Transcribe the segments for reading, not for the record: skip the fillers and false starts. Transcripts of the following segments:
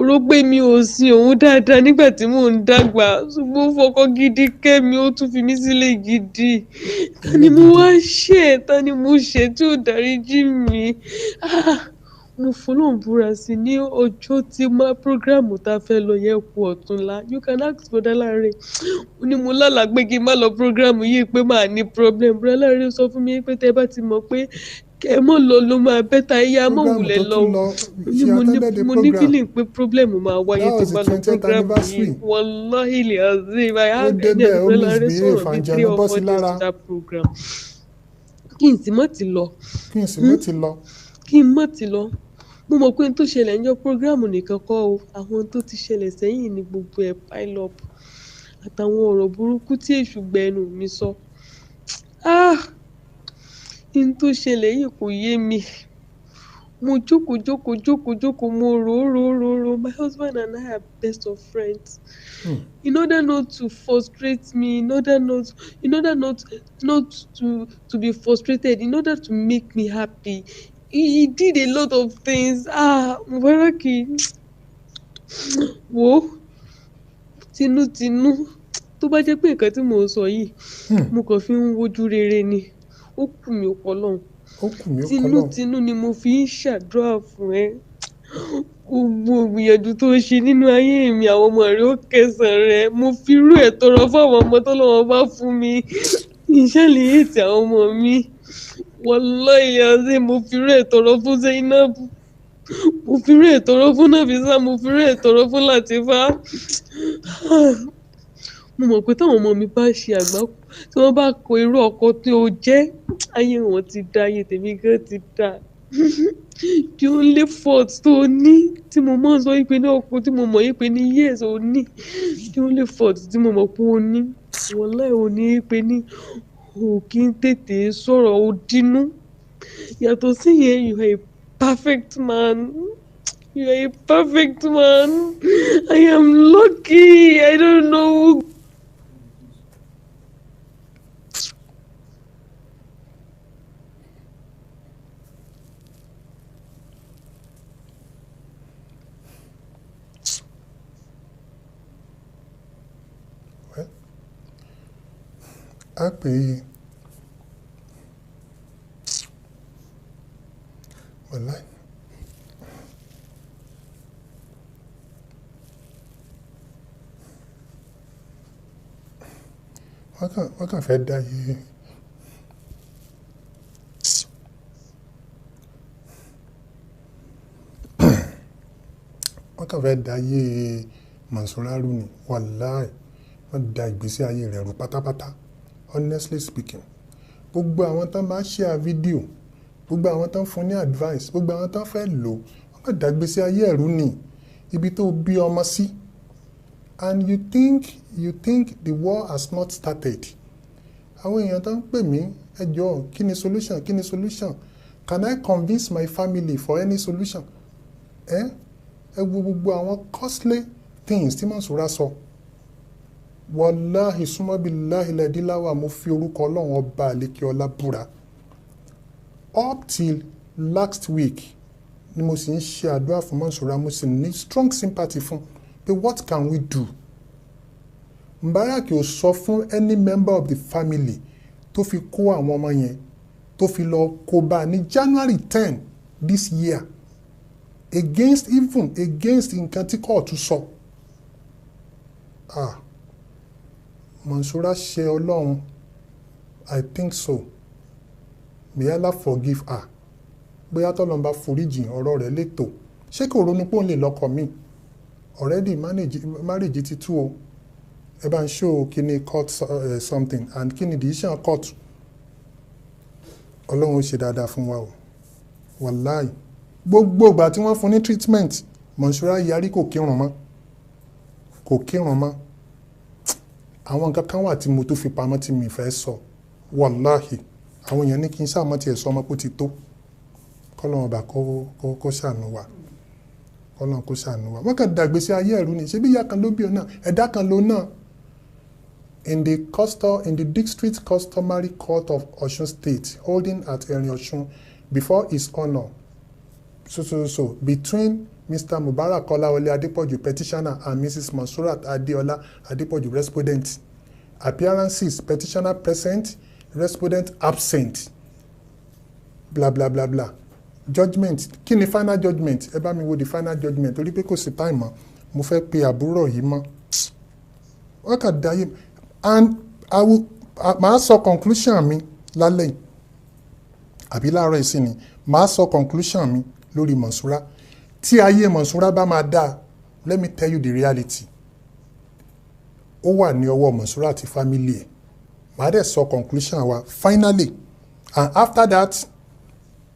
rò pé mi ò sin òun dáadáa nígbà tí mò ń dàgbà ṣùgbọ́n ó fọkọ gidi kẹ́ mi ó tún fi mí sílé gidi ta ni mo wá ṣe ta ni mo ṣe tí ò dáríjì mi mo fọlọ́n búra sí ní ọjọ́ tí prógráàmù tá a fẹ́ lọ yẹ kú ọ̀túnla you can ask Bọ́dá Láre ó ní mo lálàá pé kí n má lọ prógráàmù yìí pé màá ní problem Bọ́dá Láre sọ fún mi pé tẹ́ bá ti mọ̀ pé kẹ́ mọ̀ lọ ló máa bẹ́ta ẹ̀yà mọ̀ wulẹ̀ lọ mo ní feeling pé problem máa wáyé tí bá lọ prógráàmù yìí wallahi azim I had ẹni ẹni Bọ́dá Láre sọ̀rọ̀ bí 3 or 4 days to that program kí n sì mọ̀ ti lọ kí n mọ̀ ti lọ mo mọ̀ pé n tó ṣẹlẹ̀ níjọ́ prógráàmù nìkan kọ́ o àwọn tó ti ṣẹlẹ̀ sẹ́yìn ní gbogbo ẹ̀ pile up àtàwọn ọ̀rọ̀ burúkú tí èṣù gbẹnu mi sọ n tó ṣẹlẹ̀ yìí kò yé mi mo jókòó mo rò my husband and I are best of friends in order not to frustrate me in order not to be frustrated in order to make me happy he did a lot of things Mubaraki wo tinútinú tó bá jẹ́ pé nǹkan tí mò ń sọ yìí mo kàn fi ń wojú rere ni ó kù mí ọpọlọ́run tinútinú ni mo fi ń ṣàdúrà fún ẹ gbogbo ìgbìyànjú tó ń ṣe nínú ayé mi àwọn ọmọ rẹ ó kẹsàn rẹ mo fi irú ẹ̀ tọrọ fún àwọn ọmọ tọ́lọ́run bá fún mi ìṣẹ̀lẹ̀ ètì àwọn ọmọ mi wallahi azim mo fi irú ẹ̀ tọrọ fún Zainab mo fi irú ẹ̀ tọrọ fún Nafisa mo fi irú ẹ̀ tọrọ fún Latifa mo mọ̀ pé táwọn ọmọ mi bá ṣe àgbákò tí wọ́n bá kọ irú ọkọ tí ó jẹ́ ayé wọn ti dá ayé tèmi gan ti dá the only fault tó ní tí mo máa ń sọ pé ní ọkọ tí mo mọ̀ pé ní yes ò ní the only fault tí mo mọ̀ pé ó ní wallahi ò ní pé ní ò kí n tètè sọ̀rọ̀ ó dínú yàtọ̀ sí yẹn you are a perfect man. You are a perfect man. I am lucky. I don't know. Well, happy. Wallahi. Wọ́n kàn fẹ́ dá yé wọ́n kàn fẹ́ dá yé Mansura rú ni wallahi wọ́n da ìgbésí ayé rẹ̀ rú pátápátá honestly speaking gbogbo àwọn tán bá share fídíò gbogbo àwọn tán fún ní advice gbogbo àwọn tán fẹ́ lò wọ́n kàn dá ìgbésí ayé rú ni ibi tó bí ọmọ sí. And you think the war has not started. Àwọn èèyàn tó ń pè mí ẹ jọ̀ọ́ kí ni solution can I convince my family for any solution? Ẹ gbogbo àwọn costly things tí Mansura sọ wallahi summa billahi ladilawa mo fi orúkọ Ọlọ́run ọba àlékè ọlá búra up till last week ni mo sì ń ṣe àdúrà fún Mansura mo sì ní strong sympathy fún but what can we do? Mubarak ò sọ fún any member of the family tó fi kó àwọn ọmọ yẹn tó fi lọ kó bá ní January 10 this year against nǹkan tí kóòtù sọ. Mansura ṣe Ọlọ́run I think so may Allah forgive her bóyá tọ́lọ́run bá foríjìn ọ̀rọ̀ rẹ̀ létò ṣé kò ronú pé òun lè lọ́kọ mi already marriage ti tú o ẹ bá ń show kíni court something and kíni decision court Ọlọ́run ó ṣe dáadáa fún wa o wàláì gbogbo ìgbà tí wọ́n fún ní treatment Mansura yarí kò kírun mọ́ àwọn nǹkan kan wà tí mo tó fi pamọ́ tí mi fẹ́ sọ wàláhì àwọn èèyàn ní kí n sáàmọ́ tiẹ̀ sọ ọmọ pé ó ti tó kọ́lọ́run ọba kó ṣàánú wa Ọlọ́run kó ṣàánú wa wọ́n kàn dàgbé sí ayé ẹ̀rú ni ṣebí ìyá kan ló bí ọ náà ẹ̀dá kan ló náà. In the District Customary Court of Osun State holding at Erin Osun before His Honor so between Mr. Mubarak Kolawole Adepoju, petitioner, and Mrs. Mansurat Adeola Adepoju, respondent. Appearances: petitioner present, respondent absent. Blah blah blah blah. Judgment. Kí ni final judgment? Ẹ bá mi wo the final judgment. Torí pé kò sí time mọ́. Mo fẹ́ pe àbúrò yìí mọ́. Wọ́n kà dá yé. And màá sọ conclusion mi lálẹ́ yìí. Àbí láàárọ̀ yìí sí ni. Màá sọ conclusion mi lórí Mansura. Tí ayé Mansura bá máa dáa, let me tell you the reality. Ó wà ní ọwọ́ Mansura àti family ẹ̀. Màá dẹ̀ sọ conclusion wa finally, and after that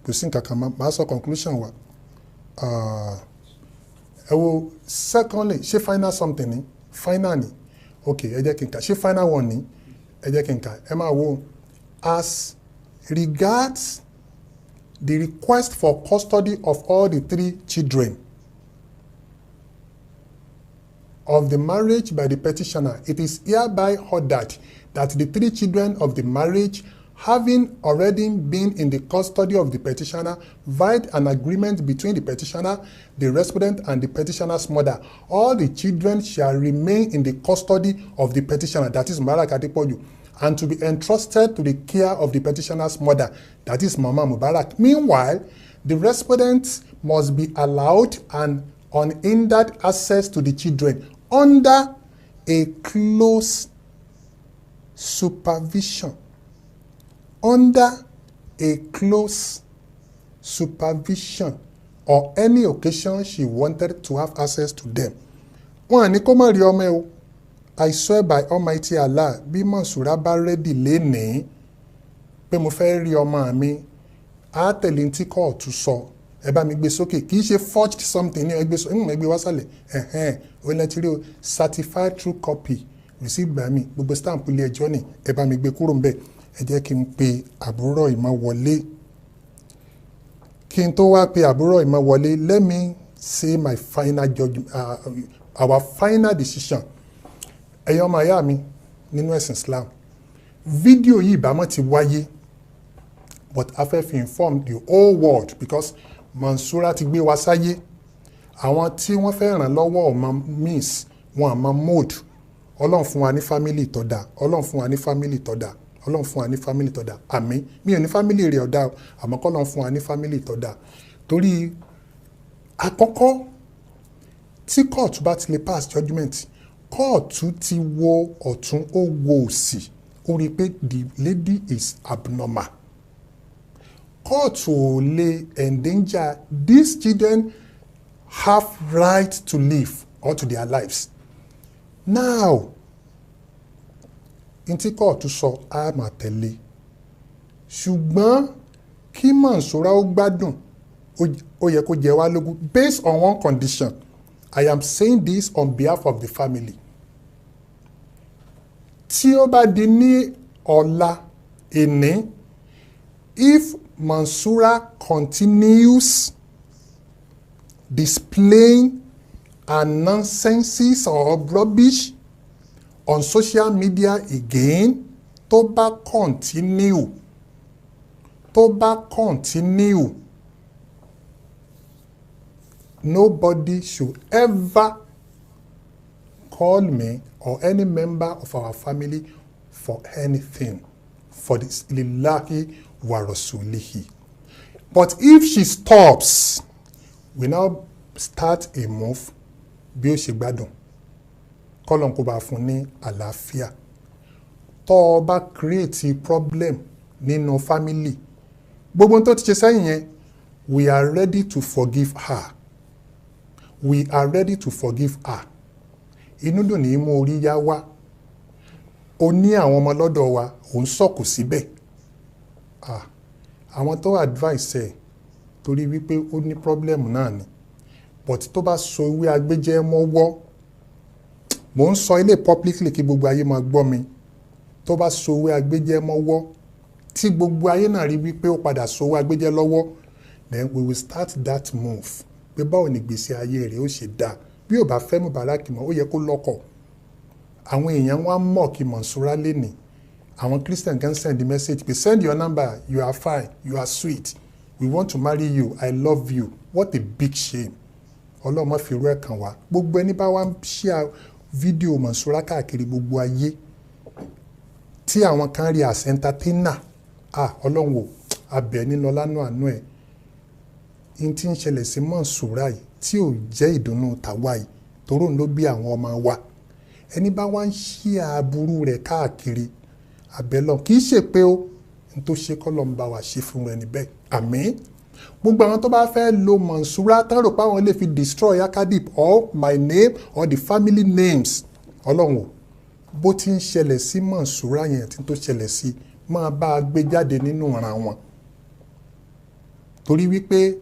kò sí nǹkan kan màá sọ conclusion wa. Ẹ wo secondly, ṣé final something ni? Final ni. Okay, ẹ jẹ́ kí n kà. Ṣé final one ni? Ẹ jẹ́ kí n kà. Ẹ máa wo. As regards the request for custody of all the 3 children of the marriage by the petitioner, it is hereby ordered that the 3 children of the marriage, having already been in the custody of the petitioner, via an agreement between the petitioner, the respondent, and the petitioner's mother, all the children shall remain in the custody of the petitioner, that is Mubarak Adepoju, and to be entrusted to the care of the petitioner's mother, that is Mama Mubarak. Meanwhile, the respondent must be allowed an unhindered access to the children under a close supervision. Under a close supervision, or any occasion she wanted to have access to them. Wọ́n ní kó má rí ọmọ ẹ o. I swear by Almighty Allah, bí Mansura bá rẹ́dì lénìí pé mo fẹ́ rí ọmọ mi, á tẹ̀lé ní tí kóòtù sọ. Ẹ bá mi gbé sókè. Kì í ṣe forged something ní ẹgbẹ́ wásàlẹ̀. Ó lẹ́tí rí o, certified true copy received by me. Gbogbo stamp ilé ẹjọ́ ni. Ẹ bá mi gbé kúrò ń bẹ̀. Ẹ jẹ́ kí n pe àbúrò ìmọ̀ wọlé. Kí n tó wá pe àbúrò ìmọ̀ wọlé, let me say my final judgment, our final decision. Ẹ̀yin ọmọ ìyá mi nínú ẹ̀sìn Islam, fídíò yìí ìbámọ́ ti wáyé, but a fẹ́ fi inform the whole world because Mansura ti gbé wa sáyé. Àwọn tí wọ́n fẹ́ ràn lọ́wọ́ ọmọ means wọn àmọ́ mode. Ọlọ́run fún wa ní family tó dáa. Ọlọ́run fún wa ní family tó dáa. Ọlọ́run fún wa ní family tó dáa. Àmín. Mi ò ní family rẹ̀ ọ̀dà, àmọ́ k'Ọlọ́run fún wa ní family tó dáa. Torí àkọ́kọ́ tí court bá ti lè pass judgment, kóòtù ti wo ọ̀tún ó wo òsì, ó rí i pé the lady is abnormal. Kóòtù ò lè endanger these children have right to live or to their lives. Now, ntí kóòtù sọ á máa tẹ̀lé. Ṣùgbọ́n kí Mansura ó gbádùn, ó yẹ kó jẹ wá lógún based on one condition. I am saying this on behalf of the family. Tí ó bá di ní ọ̀la èní, if Mansura continues displaying nonsenses or rubbish on social media again, tó bá continue, nobody should ever call me or any member of our family for anything, for this lillahi wa rasulihi. But if she stops, we now start a move bí ó ṣe gbádùn. Kọ́lọ́n kó bá fún ní àlàáfíà. Tó o bá create problem nínú family, gbogbo tó ti ṣe sẹ́yìn yẹn, we are ready to forgive her. We are ready to forgive her. Inú dùn ní mú orí yá wá. Ó ní àwọn ọmọ lọ́dọ̀ wa, òun sọ̀kù síbẹ̀. Àwọn tó advice ẹ̀ torí wípé ó ní problem náà ni. But tó bá so ìwé agbẹ́jẹ́ mọ́wọ́, mò ń sọ ilé publicly kí gbogbo ayé máa gbọ́ mi. Tó bá so ìwé agbẹ́jẹ́ mọ́wọ́, tí gbogbo ayé náà rí wípé ó padà so ìwé agbẹ́jẹ́ lọ́wọ́, then we will start that move. Pé báwo ni ìgbésí ayé rẹ̀ ó ṣe dáa. Bí ò bá fẹ́ Mubarak mọ́, ó yẹ kó lọ́kọ. Àwọn èèyàn wá mọ̀ kí Mansura lénìí. Àwọn Christian can send the message pé send your number, you are fine, you are sweet, we want to marry you, I love you. What a big shame. ọlọ́run má fi irú ẹ̀ kàn wá gbogbo ẹni bá wá ń share fídíò Mansura káàkiri gbogbo ayé tí àwọn kan rí as entertainer ọlọ́run wò abẹ nínú lánàá àánú ẹ̀ n tí ń ṣẹlẹ̀ sí Mansura yìí tí ò jẹ́ ìdùnnú tàwa yìí toró ló bí àwọn ọmọ wa ẹni bá wá ń ṣí aburú rẹ̀ káàkiri abẹ́lọ́ kì í ṣe pé ó n tó ṣe kọ́ ló ń bá wa ṣe fún ẹni bẹ́ẹ̀ àmín gbogbo àwọn tó bá fẹ́ lo Mansura tán rò pé àwọn lè fi destroy Akadip or my name or the family names ọlọ́run bó ti ń ṣẹlẹ̀ sí Mansura yẹn tí tó ṣẹlẹ̀ sí máa bá a gbé jáde nínú ọ̀ràn wọn torí wípé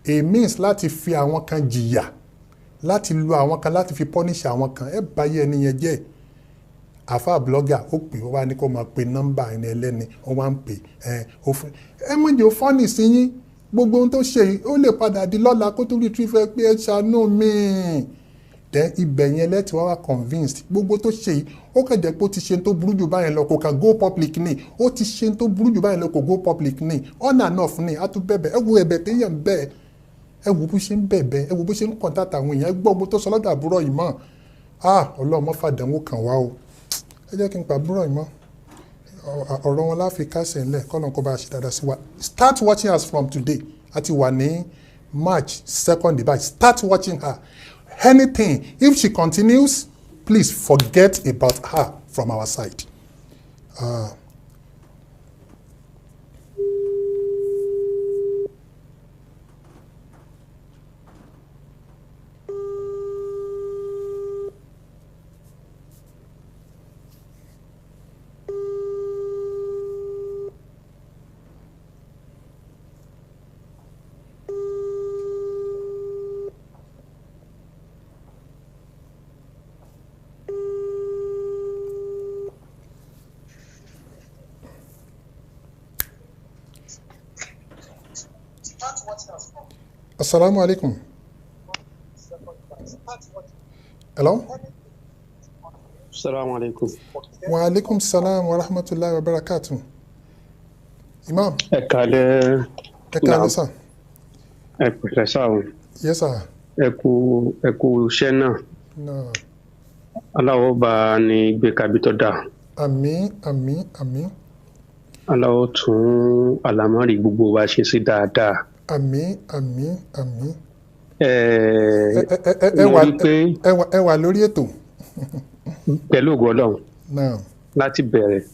a means láti fi àwọn kan jìyà láti lo àwọn kan láti fi punish àwọn kan ẹ báyé ẹni yẹn jẹ́ àfa blogger ó pè ó wá ní kó máa pe nọ́mbà ẹni ẹlẹ́ni ó wá ń pè ẹ mọ̀ jẹ́ ó fọ́nì sí yín gbogbo ohun tó ṣe yìí ó lè padà di lọ́la kó tó retrieve pé ẹ ṣàánú mi then ibẹ̀ yẹn lẹ́tì wá wá convinced gbogbo tó ṣe yìí ó kàn jẹ́ pé ó ti ṣe tó burú jù báyẹn lọ kò kàn go public ni ó ti ṣe tó burú jù báyẹn lọ kò go public ni on and off ni a tún bẹ̀bẹ̀ ẹ wo ẹ̀bẹ̀ téèyàn bẹ́ẹ̀ ẹ wo bó ṣe ń bẹ̀bẹ̀ ẹ wo bó ṣe ń contact àwọn èèyàn ẹ gbọ́ bó tó sọ lọ́dọ̀ àbúrò yìí mọ́ ọlọ́run mọ́ fàdánwò kàn wá o ẹ jẹ́ kí n pa àbúrò yìí mọ́ ọ̀rọ̀ wọn láfi kásẹ̀ ńlẹ̀ kọ́nà kó bá a ṣe dáadáa sí wa start watching us from today àti wà ní March 2nd báyìí start watching her anything if she continues please forget about her from our side. Assalamu alaikum. Hello? Assalamu alaikum. Wa alaikum salam wa rahmatullahi wa barakatuh. Imam. Ẹ káalẹ́. Ẹ káalẹ́ sà. Ẹ pẹ̀lẹ́ sà o. Yes sir. Ẹ kú iṣẹ́ náà. No. Aláwọ̀ bá ní gbé kabi tó dáa. Àmín, àmín, àmín. Aláwọ̀ tún àlámọ̀rí gbogbo wa ṣe sí dáadáa. Àmín, àmín, àmín. Ẹ wà lórí ètò. Pẹ̀lú ògo Ọlọ́run. Náà. Láti bẹ̀rẹ̀.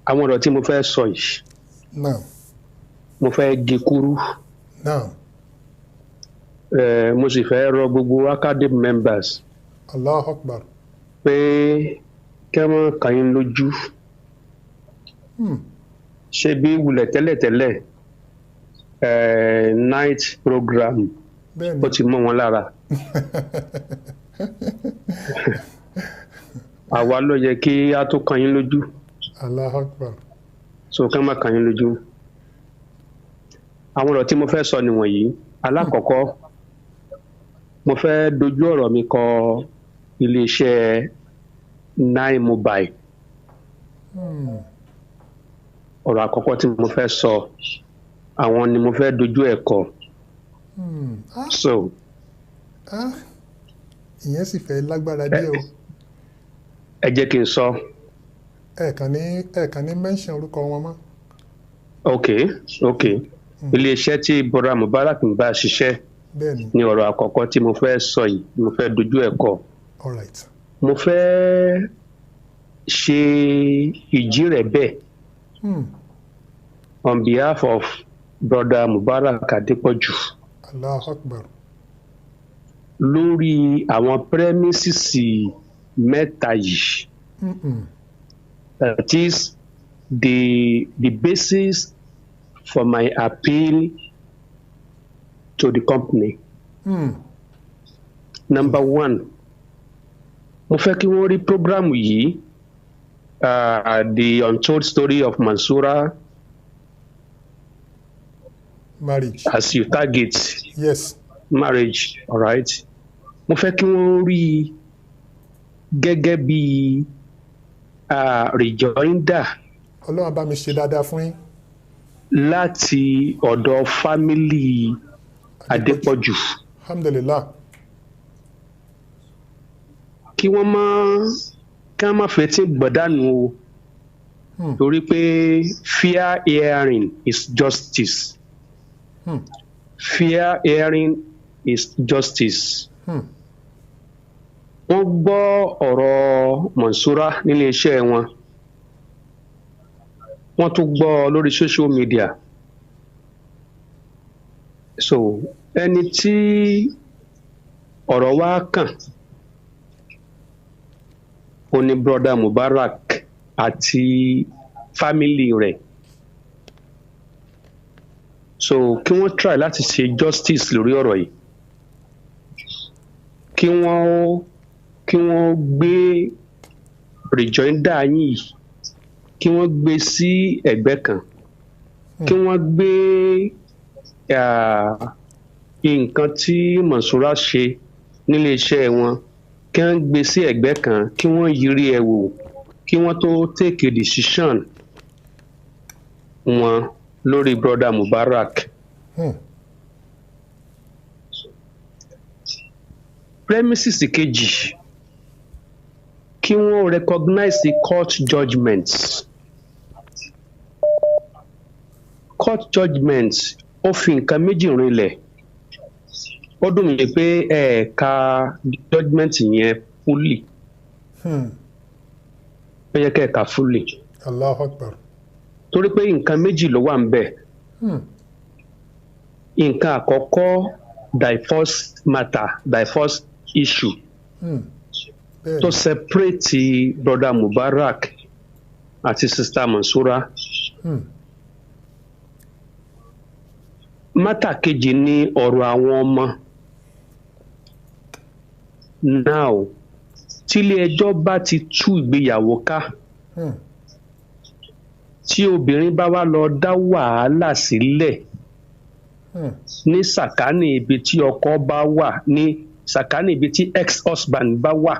Àwọn ọ̀rọ̀ tí mo fẹ́ sọ yìí. Náà. Mo fẹ́ gé kúrú. Náà. Mo sì fẹ́ rọ gbogbo Acadip members. Allahu Akbar. Pé kí wọ́n kàn yín lójú. Ṣé bí wulẹ̀ tẹ́lẹ̀tẹ́lẹ̀ night program ó ti mọ́ wọn lára. Àwa ló yẹ kí a tó kàn yín lójú. Allahu Akbar. So kí wọ́n má kàn yín lójú. Àwọn ọ̀rọ̀ tí mo fẹ́ sọ nìwọ̀nyí. Alákọ̀ọ́kọ́ mo fẹ́ dojú ọ̀rọ̀ mi kọ iléeṣẹ́ Nine Mobile. Ọ̀rọ̀ àkọ́kọ́ tí mo fẹ́ sọ àwọn ni mo fẹ́ dojú ẹ̀ kọ. So. Ìyẹn sì fẹ́ lágbára díẹ̀ o. Ẹ jẹ́ kí n sọ. Ẹ kàn ní mention orúkọ wọn mọ́. Okay. Iléeṣẹ́ tí Bọ́lá Mubarak ń bá ṣiṣẹ́ ni ọ̀rọ̀ àkọ́kọ́ tí mo fẹ́ sọ yìí mo fẹ́ dojú ẹ̀ kọ. All right. Mo fẹ́ ṣe ìjì rẹ̀ bẹ́ẹ̀. On behalf of Brother Mubarak Adepoju. Allahu Akbar. Lórí àwọn premises mẹ́ta yìí. That is the basis for my appeal to the company. Number one, mo fẹ́ kí wọ́n rí program yìí. The untold story of Mansura marriage as you target. Yes. Marriage, all right. Mo fẹ́ kí wọ́n rí gẹ́gẹ́ bí rejoinder. Ọlọ́run bá mi ṣe dáadáa fún yín. láti ọ̀dọ̀ fámílì Adépọ̀jù alhamdulillah. kí wọ́n má fetí gbọ̀dánù o torí pé fair hearing is justice. Fair hearing is justice. Wọ́n gbọ́ ọ̀rọ̀ Mansura nílé iṣẹ́ wọn. Wọ́n tún gbọ́ lórí social media. So ẹni tí ọ̀rọ̀ wa kàn ó ní brother Mubarak àti family rẹ̀. So kí wọ́n try láti ṣe justice lórí ọ̀rọ̀ yìí. Kí wọ́n gbé rejoinder yìí kí wọ́n gbé sí ẹ̀gbẹ́ kan. Kí wọ́n gbé nǹkan tí Mansura ṣe nílé iṣẹ́ wọn kí wọ́n gbé sí ẹ̀gbẹ́ kan kí wọ́n yiri ẹ̀ wò kí wọ́n tó take a decision wọn lórí brother Mubarak. Premises kejì kí wọ́n recognize the court judgments. Court judgments ó fi nǹkan méjì rinlẹ̀. Ó dùn mí pé ẹ̀ka judgment yẹn fully. Ó yẹ kẹ́ẹ̀ka fully. Allahu Akbar. Torí pé nǹkan méjì ló wà ń bẹ̀. Nǹkan àkọ́kọ́ divorce matter, divorce issue. To separate brother Mubarak àti sister Mansura. Mátà kejì ni ọ̀rọ̀ àwọn ọmọ. Now tílé ẹjọ́ bá ti tú ìgbéyàwó ká tí obìnrin bá wá lọ dá wàhálà sílẹ̀ ní sàkání ibi tí ọkọ bá wà ní sàkání ibi tí ex-husband bá wà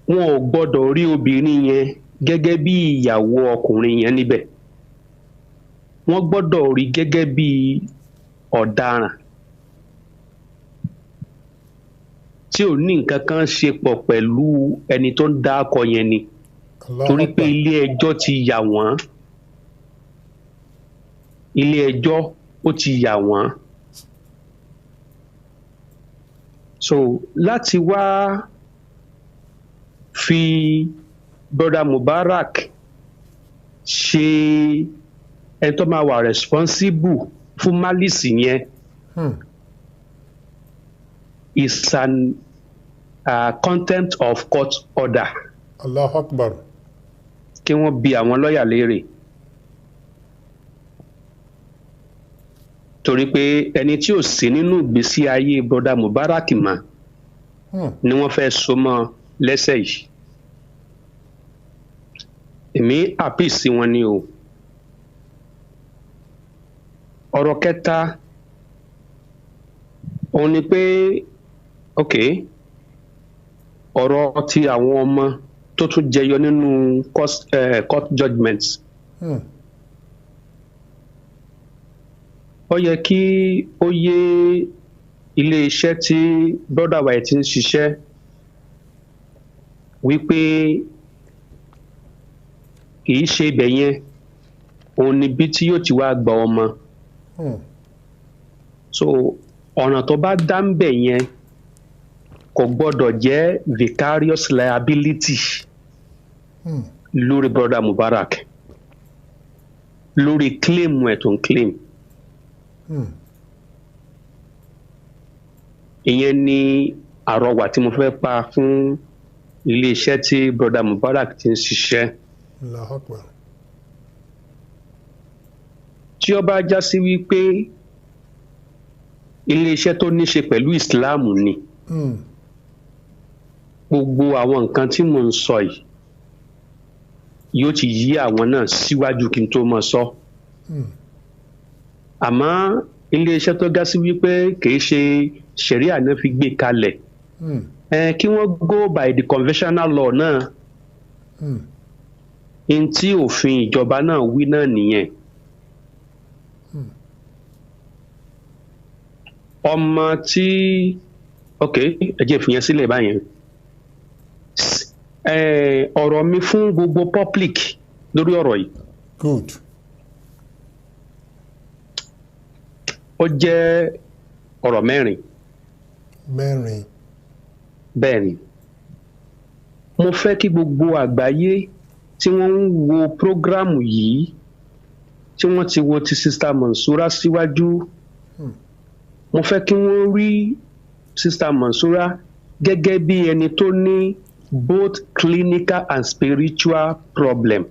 wọn ò gbọ́dọ̀ rí obìnrin yẹn gẹ́gẹ́ bí ìyàwó ọkùnrin yẹn níbẹ̀ wọ́n gbọ́dọ̀ rí gẹ́gẹ́ bí ọ̀daràn tí ò ní nǹkan kan ṣe pọ̀ pẹ̀lú ẹni tó ń dá akọ yẹn ni torí pé ilé ẹjọ́ ti yà wọ́n ilé ẹjọ́ ó ti yà wọ́n so láti wá fi brother Mubarak ṣe ẹni tó máa wà responsible fún malice yẹn is an contempt of court order. Allahu Akbar. Kí wọ́n bi àwọn lọ́ọ̀yà léèrè. Torí pé ẹni tí ò sí nínú ìgbésí ayé brother Mubarak mọ́ ni wọ́n fẹ́ so mọ́ lẹ́sẹ̀ yìí. Èmi àpì sí wọn ni o. Ọ̀rọ̀ kẹta òun ni pé ọ̀rọ̀ ti àwọn ọmọ tó tún jẹyọ nínú court judgments. Ó yẹ kí ó yé ilé iṣẹ́ tí brother wa ti ń ṣiṣẹ́ wípé kì í ṣe ibẹ̀ yẹn òun ni bí tí yóò ti wá gba ọmọ. So ọ̀nà tó bá dá ń bẹ̀ yẹn kò gbọ́dọ̀ jẹ́ vicarious liability lórí brother Mubarak lórí claim ẹ̀ tó ń claim. Ìyẹn ni àrọwà tí mo fẹ́ pa fún ilé iṣẹ́ tí brother Mubarak ti ń ṣiṣẹ́. Allahu Akbar. Tí ó bá já sí wípé ilé iṣẹ́ tó ní ṣe pẹ̀lú ìsìláàmù ni gbogbo àwọn nǹkan tí mo ń sọ yìí yóò ti yí àwọn náà síwájú kí n tó mọ sọ. Àmọ́ ilé iṣẹ́ tó já sí wípé kìí ṣe ṣẹ̀ríà náà fi gbé kalẹ̀ kí wọ́n go by the conventional law náà n tí òfin ìjọba náà wí náà nìyẹn. ọmọ tí ok ẹ jẹ́ fìyẹn sílẹ̀ báyẹn. ọ̀rọ̀ mi fún gbogbo public lórí ọ̀rọ̀ yìí. Good. ó jẹ́ ọ̀rọ̀ mẹ́rin. Mẹ́rin. bẹ́ẹ̀ ni mo fẹ́ kí gbogbo àgbáyé tí wọ́n ń wo prógrámù yìí tí wọ́n ti wo ti Sister Mansura síwájú mo fẹ́ kí wọ́n rí Sister Mansura gẹ́gẹ́ bí ẹni tó ní both clinical and spiritual problem.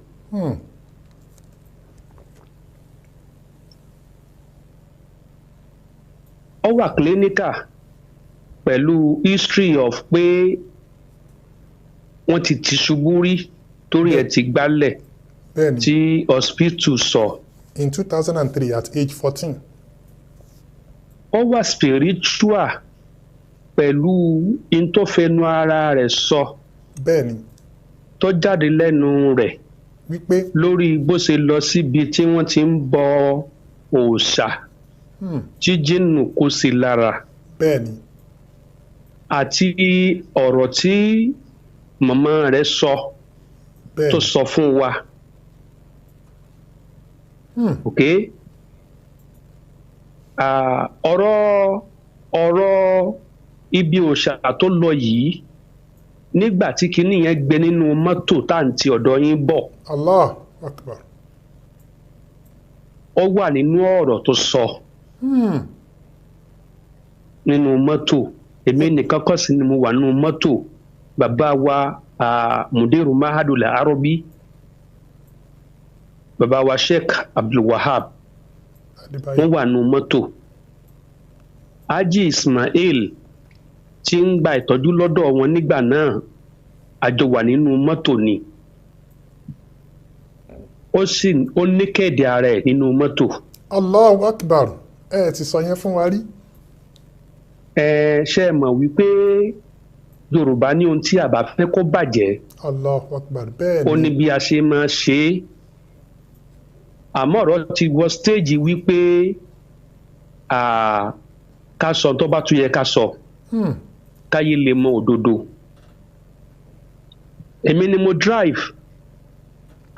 Ó wà clinical pẹ̀lú history of pé wọ́n ti ṣubú rí torí ẹ̀ ti gbálẹ̀ tí hospital sọ. In 2003 at age 14. Ó wà spiritual pẹ̀lú in tó fẹnu ara rẹ̀ sọ. Bẹ́ẹ̀ni. Tó jáde lẹ́nu rẹ̀. Wípé. Lórí bó ṣe lọ síbi tí wọ́n ti ń bọ òòṣà. Jíjìnnù kó sí lára. Bẹ́ẹ̀ni. Àti ọ̀rọ̀ tí màmá rẹ̀ sọ. Tó sọ fún wa. Ok. ọ̀rọ̀ ibi òòṣà tó lọ yìí nígbà tí kinní yẹn gbé nínú mọ́tò táǹtì ọ̀dọ̀ yín bọ̀. Allah Akbar. Ó wà nínú ọ̀rọ̀ tó sọ. Nínú mọ́tò èmi nìkan kọ́ sí ni mo wà nínú mọ́tò bàbá wa Mudiru Mahadul Arabi bàbá wa Sheikh Abdul Wahab wọ́n wà nínú mọ́tò. Haji Ismail tí ń gba ìtọ́jú lọ́dọ̀ wọn nígbà náà àjọ wà nínú mọ́tò ni. Ó ní kéde ara ẹ̀ nínú mọ́tò. Allahu Akbar. Ẹ ti sọ yẹn fún wa rí. Ṣé ẹ mọ̀ wípé Yorùbá ní ohun tí a bá fẹ́ kó bàjẹ́. Allahu Akbar. Bẹ́ẹ̀ ni. Ó ní bí a ṣe máa ṣe é. Àmọ́ ọ̀rọ̀ ti wọ stéèjì wípé ká sọ tó bá tún yẹ ká sọ. Káyé lè mọ òdodo. Èmi ni mo drive.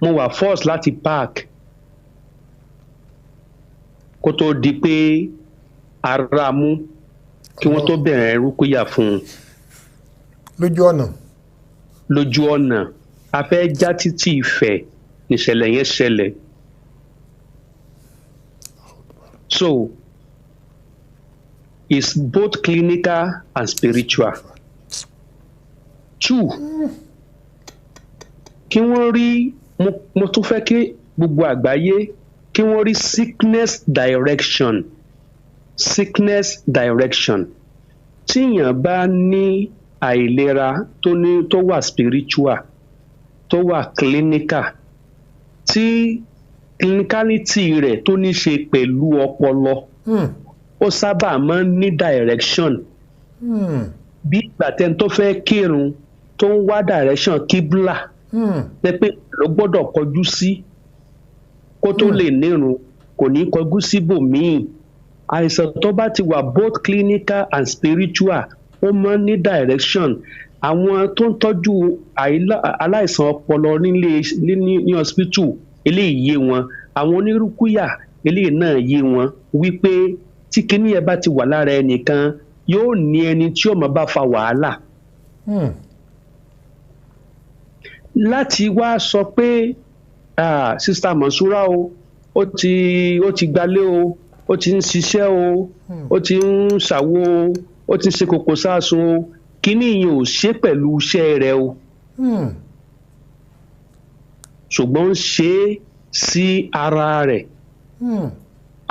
Mo wà force láti park. Kó tó di pé ara mú kí wọ́n tó bẹ̀rẹ̀ rúkúyà fún un. Lójú ọ̀nà. Lójú ọ̀nà. A fẹ́ já títí Ifẹ̀ níṣẹ̀lẹ̀ yẹn ṣẹlẹ̀. So, it's both clinical and spiritual. Two, kí wọ́n rí mo tún fẹ́ kí gbogbo àgbáyé kí wọ́n rí sickness direction. Sickness direction. Tíyàn bá ní àìlera tó wà spiritual tó wà clinical tí clinicality rẹ̀ tó ní ṣe pẹ̀lú ọpọlọ ó sábà máa ń ní direction. Bí ìgbà tẹ́ni tó fẹ́ kírun tó ń wá direction kíbla pé ló gbọ́dọ̀ kọjú sí kó tó lè nírun kò ní kọjú síbòmíì. Àìsàn tó bá ti wà both clinical and spiritual ó máa ń ní direction. Àwọn tó ń tọ́jú aláìsàn ọpọlọ ní hospital eléyìí yé wọn. Àwọn onírúkúyà eléyìí náà yé wọn wípé tí kinní ẹ bá ti wà lára ẹnìkan yóò ní ẹni tí ó máa bá fa wàhálà. Láti wá sọ pé Sister Mansura ó ti gbalé o ó ti ń ṣiṣẹ́ o ó ti ń ṣàwo o ó ti ń ṣe kòkò sáàsùn o kinní yìí ò ṣe pẹ̀lú iṣẹ́ rẹ̀ o. Ṣùgbọ́n ń ṣe é sí ara rẹ̀.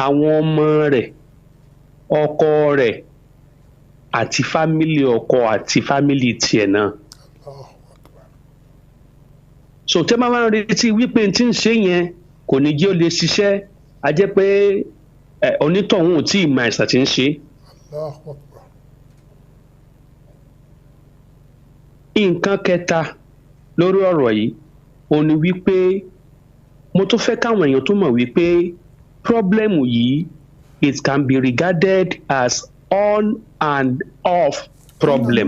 Àwọn ọmọ rẹ̀ ọkọ rẹ̀ àti fámìlì ọkọ àti fámìlì tiẹ̀ náà. So tẹ́ máa ń retí wípé tí ń ṣe yẹn kò ní jẹ́ ó lè ṣiṣẹ́ a jẹ́ pé onítọ̀hún ò tí ì mọ àìsàn tí ń ṣe. Nǹkan kẹta lórí ọ̀rọ̀ yìí ó ní wípé mo tún fẹ́ káwọn èèyàn tó mọ̀ wípé problem yìí it can be regarded as on and off problem.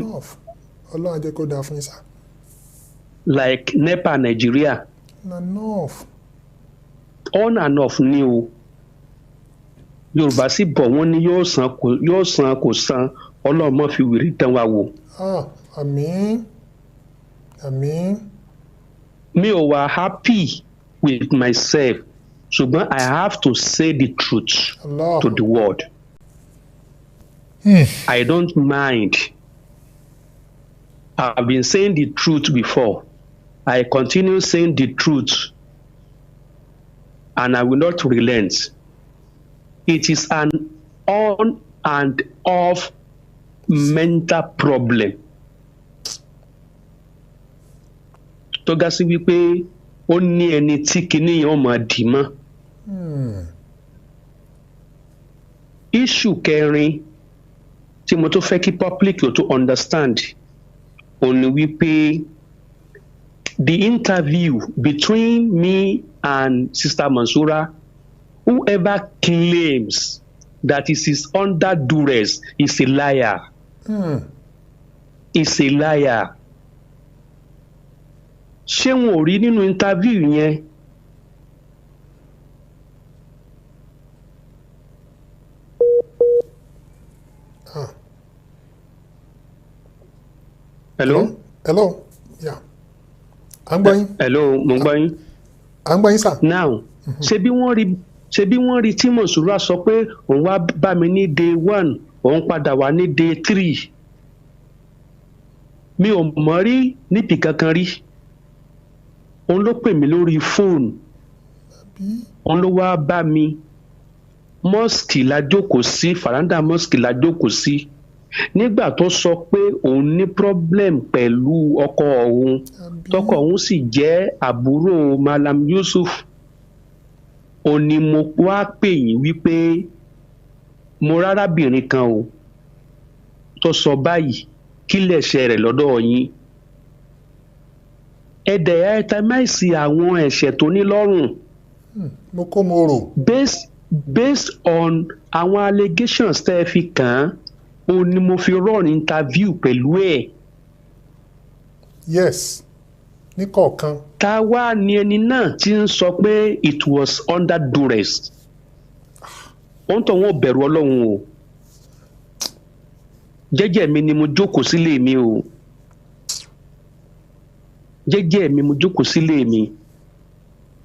Ọlọ́run á jẹ́ kó dáa fún yín sá. Like NEPA Nigeria. Enough. On and off ni o. Yorùbá sì bọ̀ wọ́n ní yóò san kò san Ọlọ́run má fi wèrè dán wa wò. Àmín. Àmín. Mi ò wà happy with myself ṣùgbọ́n I have to say the truth to the world. I don't mind. I've been saying the truth before. I continue saying the truth and I will not relent. It is an on and off mental problem. Tó ga sí wípé ó ní ẹni tí kinní yẹn ó máa dì mọ́. Issue kẹrin tí mo tó fẹ́ kí public ó tó understand ó ní wípé the interview between me and Sister Mansura, whoever claims that it is under duress is a liar. Is a liar. Ṣé wọn ò rí nínú interview yẹn? Hello? Hello? Yeah. À ń gbọ́ yín. Hello, mo ń gbọ́ yín. À ń gbọ́ yín sà. Now, ṣé bí wọ́n rí tí Mansura sọ pé òun wá bá mi ní day 1, òun padà wá ní day 3. Mi ò mọ̀ rí níbi kankan rí. Òun ló pè mí lórí fóònù. Òun ló wá bá mi. Mosque la jókòó sí, Faranda Mosque la jókòó sí. Nígbà tó sọ pé òun ní problem pẹ̀lú ọkọ òun, tọkọ òun sì jẹ́ àbúrò Malam Yusuf. Ó ní mo wá pè yín wípé mo rárábìnrin kan o tó sọ báyìí kí lẹ̀ṣẹ̀ rẹ̀ lọ́dọ̀ yín. Ẹ̀dẹ̀ ẹ̀tàmáìsì àwọn ẹ̀ṣẹ̀ tó ní lọ́rùn. Mo kó mo rò. Based on àwọn allegations tẹ́ ẹ fi kàn án, ó ní mo fi run interview pẹ̀lú ẹ̀. Yes. Ní kọ̀ọ̀kan. Ta wá ni ẹni náà tí ń sọ pé it was under duress. Wọ́n tó wọ́n bẹ̀rù Ọlọ́run o. Jẹ́jẹ́ mi ni mo jókòó sílé mi o. Jẹ́jẹ́ mi mo jókòó sílé mi.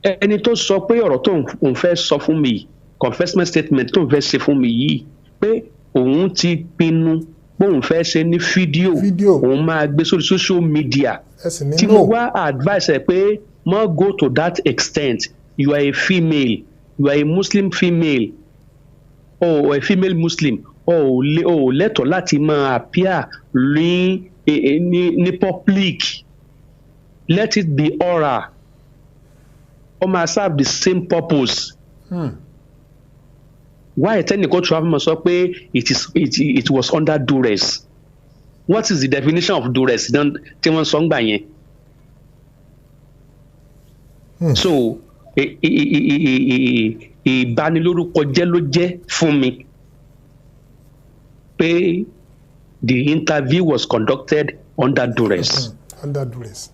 Ẹni tó sọ pé ọ̀rọ̀ tó ń fẹ́ sọ fún mi, confessment statement tó ń fẹ́ ṣe fún mi yìí, pé òun ti pinnu pé òun fẹ́ ṣe ní fídíò, òun máa gbé sórí social media. Tí mo wá advice ẹ pé má go to that extent. You are a female, you are a Muslim female, or a female Muslim, o lẹ́tọ̀ọ́ láti máa appear ní public. Let it be oral. Ó máa serve the same purpose. Why technical travel sọ pé it was under duress? What is the definition of duress? Tí wọ́n sọ ń gbà yẹn. So ìbanilórúkọ jẹ́ ló jẹ́ fún mi pé the interview was conducted under duress. Under duress.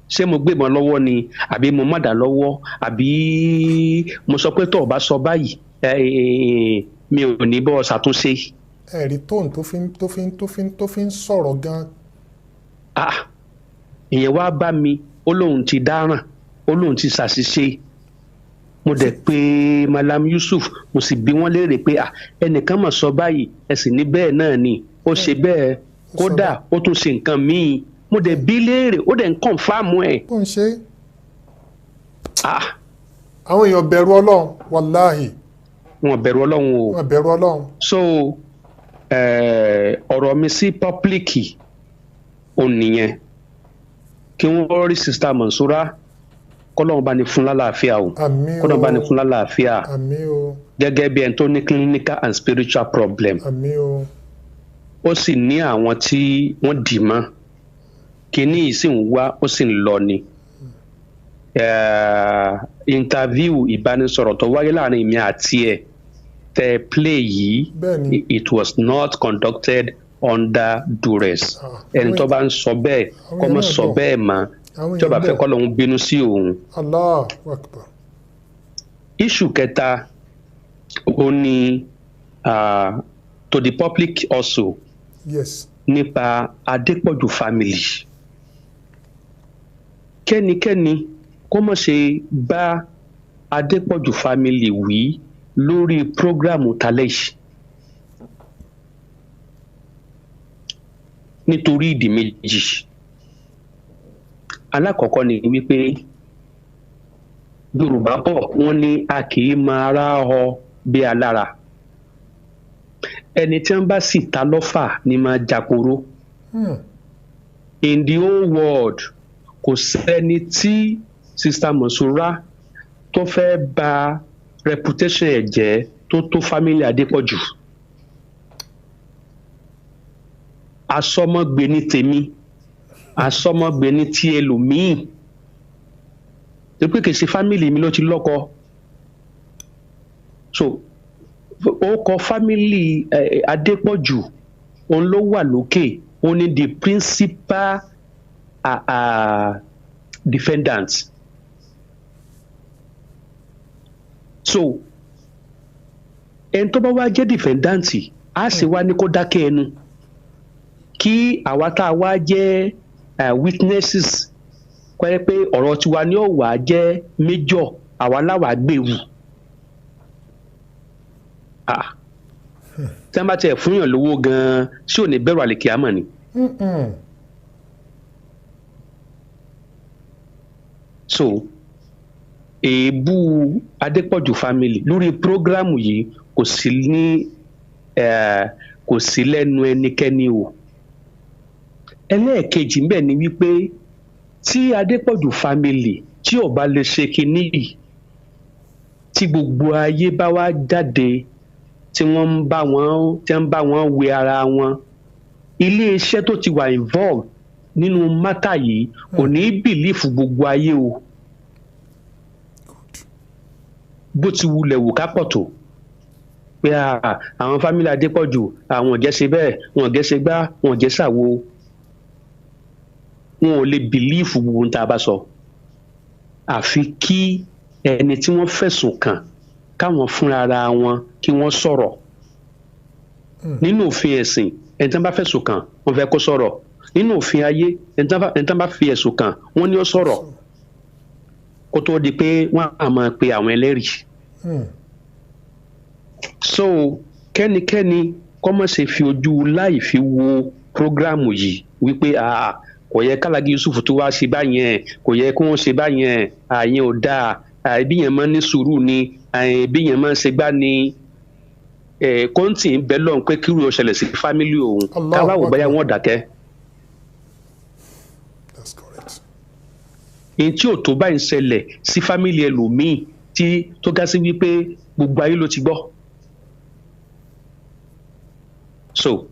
Ṣé mo gbé ìbọn lọ́wọ́ ni àbí mo má dà lọ́wọ́ àbí mo sọ pé tó o bá sọ báyìí mi ò ní bọ́ ṣàtúnṣe. Ẹ̀rí tóun tó fi ń sọ̀rọ̀ gan. Ìyẹn wá bá mi ó lóun ti dáràn ó lóun ti ṣàṣìṣe. Mo dẹ̀ pé Malam Yusuf mo sì bi wọ́n léèrè pé ẹnìkan mà sọ báyìí ẹ sì ní bẹ́ẹ̀ náà ni ó ṣe bẹ́ẹ̀ kódà ó tún ṣe nǹkan míì. Mo dẹ̀ bi léèrè ó dẹ̀ ń kọ̀nfàmù ẹ̀. Ó ń ṣe. Àwọn èèyàn bẹ̀rù Ọlọ́run wàláhì. Wọ́n bẹ̀rù Ọlọ́run o. Wọ́n bẹ̀rù Ọlọ́run. So ọ̀rọ̀ mi sí pọ́blíkì ò nìyẹn kí wọ́n rí Sister Mansura kọ́lọ́run bá ní fún lálàáfíà o. Àmín o. Kọ́lọ́run bá ní fún lálàáfíà. Àmín o. Gẹ́gẹ́ bí ẹni tó ní clinical and spiritual problem. Àmín o. Ó sì ní àwọn tí wọ́n dì mọ́ kíní yìí sì ń wá ó sì ń lọ ni. Interview ìbánisọ̀rọ̀ tó wáyé láàrin mi àti ẹ̀ tẹ play yìí, it was not conducted under duress. Ẹni tó bá ń sọ bẹ́ẹ̀ kó má sọ bẹ́ẹ̀ mọ́, tí ó bá fẹ́ kọ́ lóun bínú sí òun. Allahu Akbar. Issue kẹta ó ní to the public also. Yes. Nípa Adépọ̀jù family. Kẹ́nikẹ́ni kó má ṣe bá Adépọ̀jù family wí lórí prógrámù talẹ́ yìí. Nítorí ìdí méjì. Alákọ̀ọ́kọ́ ni wípé Yorùbá bọ̀ wọ́n ní a kì í máa rá ọ bí alára. Ẹni tí wọ́n bá sì ta lọ́fà ni máa jàporó. In the whole world, kò sẹ́ni tí Sister Monsura tó fẹ́ bà reputation ẹ̀ jẹ́ tó family Adépọ̀jù. Asọ́mọ́gbé ní tèmi, asọ́mọ́gbé ní tí ẹlòmíì. Tó pé kì í ṣe family mi ló ti lọ́kọ. So ó kọ family Adépọ̀jù òun ló wà lókè, òun ni the principal defendant. So ẹni tó bá wá jẹ́ defendant á sì wá ní kó dákẹ́ ẹnu kí àwa tá a wá jẹ́ witnesses kọ́ ẹ pé ọ̀rọ̀ tiwa ni ó wà jẹ́ major, àwa láwàá gbèrú. Tí wọ́n bá tiẹ̀ fún yàn lówó gan-an ṣé ò ní bẹ̀rù àlìkìyámọ̀ ni. So èébú Adépọ̀jù family lórí prógrámù yìí kò sí lẹ́nu ẹnikẹ́ni o. Ẹlẹ́ẹ̀kejì ńbẹ̀ ni wípé tí Adépọ̀jù family tí ò bá lè ṣe kinní yìí, tí gbogbo ayé bá wá jáde tí wọ́n ń bá wọn wé ara wọn, iléeṣẹ́ tó ti wà involved nínú mátà yìí kò ní bìlífù gbogbo ayé o. Bó ti wulẹ̀ wò ká pọ̀ tó pé àwọn family Adépọ̀jù àwọn ò jẹ́ ṣe bẹ́ẹ̀, wọn ò jẹ́ ṣe gbá, wọn ò jẹ́ ṣàwo, wọn ò lè bìlífù gbogbo ohun tá a bá sọ. Àfi kí ẹni tí wọ́n fẹ̀sùn kàn káwọn fúnra ara wọn kí wọ́n sọ̀rọ̀. Nínú òfin ẹ̀sìn ẹni tí wọ́n bá fẹ̀sùn kàn wọ́n fẹ́ kó sọ̀rọ̀. Nínú òfin ayé ẹni tí wọ́n bá fi ẹ̀sùn kàn wọ́n ní ó sọ̀rọ̀ kó tó di pé wọ́n á máa pe àwọn ẹlẹ́rìí. So kẹ́nikẹ́ni kó má ṣe fi ojú láì fi wo prógrámù yìí wípé kò yẹ k'Alhaji Yusuf tó wá ṣe báyẹn, kò yẹ kó wọ́n ṣe báyẹn, àyẹn ò dáa, bí yẹn máa ní sùúrù ni, bí yẹn máa ṣe gbá ni. Kọ́ńtì ń bẹ lọ́hùn pé kí irú ó ṣẹlẹ̀ sí fámílì òun káwá wò báyà wọ́n dákẹ́. That's correct. Èyí tí ò tó báyìí ń ṣẹlẹ̀ sí fámílì ẹlòmíì tó ga sí wípé gbogbo ayé ló ti gbọ́. So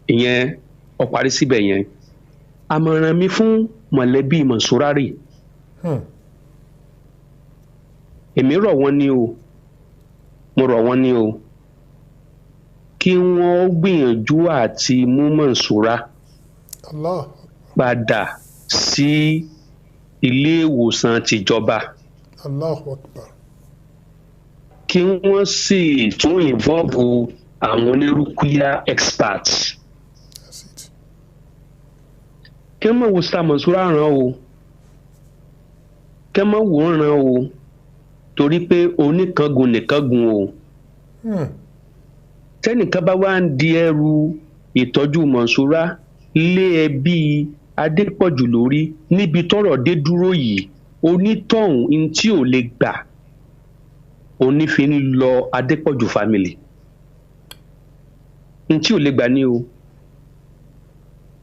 ìyẹn ó parí síbẹ̀ yẹn. Àmọ̀ràn mi fún mọ̀lẹ́bí Monsura rè. Èmi rọ̀ wọ́n ní o, mo rọ̀ wọ́n ní o, kí wọ́n gbìyànjú àti mú Monsura padà sí ilé ìwòsàn tìjọba. Allahu Akbar. Kí wọ́n sì tún involve àwọn onírúkúyà experts. That's it. Kí wọ́n má wo Sister Monsura ràn o, kí wọ́n má wò ó ràn o, torí pé oníkangun nìkangun o. Tẹ́nìkan bá wá ń di ẹrù ìtọ́jú Monsura lé ẹbí Adépọ̀jù lórí níbi tọ́rọ̀ dé dúró yìí, onítọ̀hún ní tí ò lè gbà onífin lọ Adépọ̀jù family. Ní tí ò lè gbà ní o.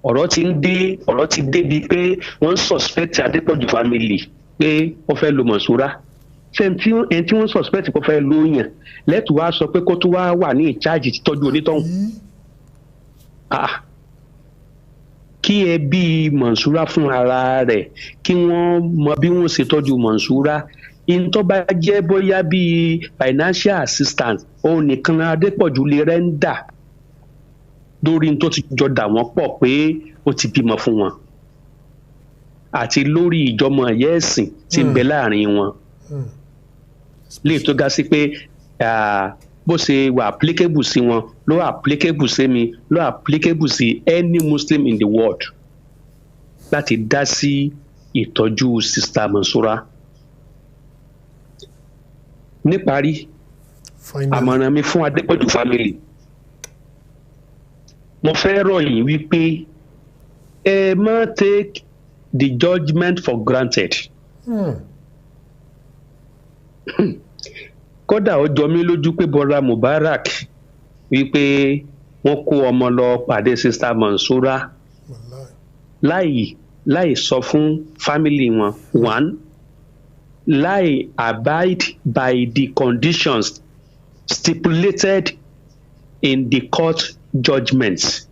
Ọ̀rọ̀ ti débi pé wọ́n suspect Adépọ̀jù family pé wọ́n fẹ́ lo Monsura. Ẹni tí wọ́n suspect kó fẹ́ lo yàn lẹ́tù wá sọ pé kó tó wá wà ní ìcháàjì títọ́jú onítọ̀hún. Kí kí ẹbí Mọ̀nsúrà fún ara rẹ̀ kí wọ́n mọ bí wọ́n ṣe tọ́jú Mọ̀nsúrà. Ìntọ́ bá jẹ́ bóyá bíi financial assistance òun nìkan Adépọ̀jù lè rẹ́ńdà lórí tó ti jọ dà wọ́n pọ̀ pé ó ti bímọ fún wọn àti lórí ìjọmọ ẹ̀yà ẹ̀sìn tí ń bẹ láàrin wọn lè tó ga sí pé bó ṣe wà applicable sí wọn ló applicable sí mi ló applicable sí any Muslim in the world láti dá sí ìtọ́jú sista Mọ̀nsúrà. Níparí, àmọ̀ràn mi fún Adépọ̀jù family, mo fẹ́ rọ̀ yín wípé ẹ má take the judgment for granted. Kódà ó jọ mí lójú pé Bọ́lá Mubarak wípé wọ́n kó ọmọ lọ pàdé sista Mọ̀nsúrà láì sọ fún family wọn, one, láì abide by the conditions stipulated in the court judgments.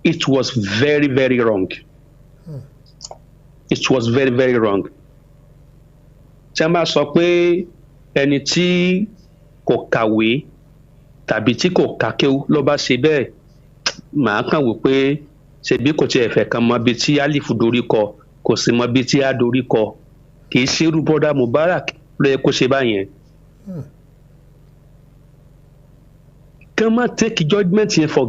It was very, very wrong. It was very, very wrong. Tí a máa sọ pé ẹni tí kò kàwé tàbí tí kò kàkéwú ló bá ṣe bẹ́ẹ̀, màá kàn wò pé ṣebí kò tiẹ̀ fẹ́ kan mọ ibi tí alifu dorí kọ, kò sì mọ ibi tí a dorí kọ. Kì í ṣe irú Bọ́lá Mubarak ló yẹ kó ṣe báyẹn. Kàn má take judgment yẹn for